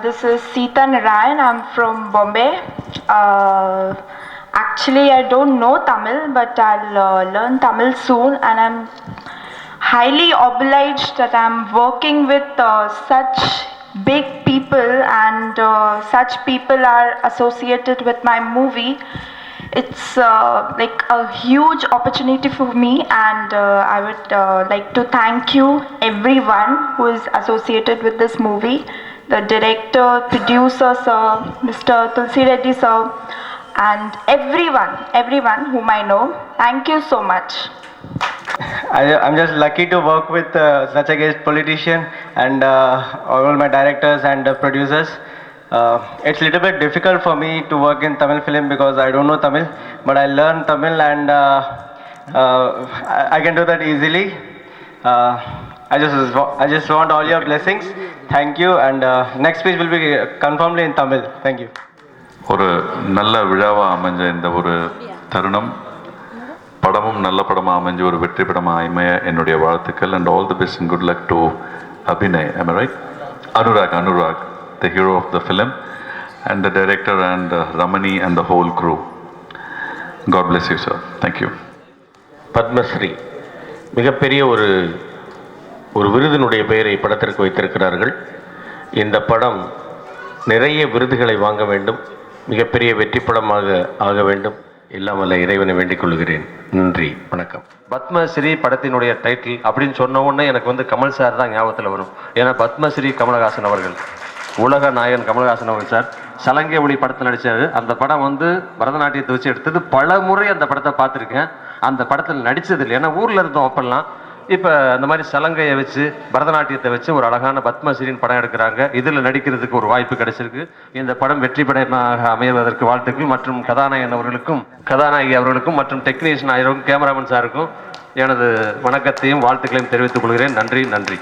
This is Sita Narayan. I'm from Bombay. Actually, I don't know Tamil, but I'll learn Tamil soon, and I'm highly obliged that I'm working with such big people, and such people are associated with my movie. It's like a huge opportunity for me, and I would like to thank you, everyone who is associated with this movie, the director, producer, sir, Mr. Tulsi Reddy, sir, and everyone whom I know. Thank you so much. I'm just lucky to work with such a great politician and all my directors and producers. It's a little bit difficult for me to work in Tamil film because I don't know Tamil, but I learn Tamil and I can do that easily. I just want all your blessings. Thank you, and next speech will be confirmed in Tamil. Thank you. ஒரு நல்ல விழாவாக அமைஞ்ச இந்த ஒரு தருணம், படமும் நல்ல படமாக அமைஞ்சு ஒரு வெற்றி படமாக அமைய என்னுடைய வாழ்த்துக்கள். And all the best and good luck to Abhinay, am I right? Anurag, the hero of the film, and the director and Ramani and the whole crew. God bless you, sir. Thank you. Padmashri மிகப்பெரிய ஒரு விருதினுடைய பெயரை படத்திற்கு வைத்திருக்கிறார்கள். இந்த படம் நிறைய விருதுகளை வாங்க வேண்டும், மிகப்பெரிய வெற்றி படமாக ஆக வேண்டும், எல்லாம் வல்ல இறைவனை வேண்டிக் கொள்கிறேன். நன்றி, வணக்கம். பத்மஸ்ரீ படத்தினுடைய டைட்டில் அப்படின்னு சொன்ன உடனே எனக்கு கமல் சார் தான் ஞாபகத்தில் வரும். ஏன்னா பத்மஸ்ரீ கமலஹாசன் அவர்கள், உலக நாயகன் கமலஹாசன் அவர்கள் சார் சலங்கை ஒளி படத்தில் நடித்தார். அந்த படம் பரதநாட்டியத்தை வச்சு எடுத்தது. பல முறை அந்த படத்தை பார்த்துருக்கேன். அந்த படத்தில் நடித்ததில்லை, ஏன்னா ஊரில் இருந்தோம் அப்பெல்லாம். இப்போ அந்த மாதிரி சலங்கையை வச்சு பரதநாட்டியத்தை வச்சு ஒரு அழகான பத்மஸ்ரீன் படம் எடுக்கிறாங்க. இதில் நடிக்கிறதுக்கு ஒரு வாய்ப்பு கிடைச்சிருக்கு. இந்த படம் வெற்றி படமாக அமைவதற்கு வாழ்த்துக்கள். மற்றும் கதாநாயகன் அவர்களுக்கும் கதாநாயகி அவர்களுக்கும் மற்றும் டெக்னீஷியன் ஆயிரம் கேமராமேன் சாருக்கும் எனது வணக்கத்தையும் வாழ்த்துக்களையும் தெரிவித்துக் கொள்கிறேன். நன்றி.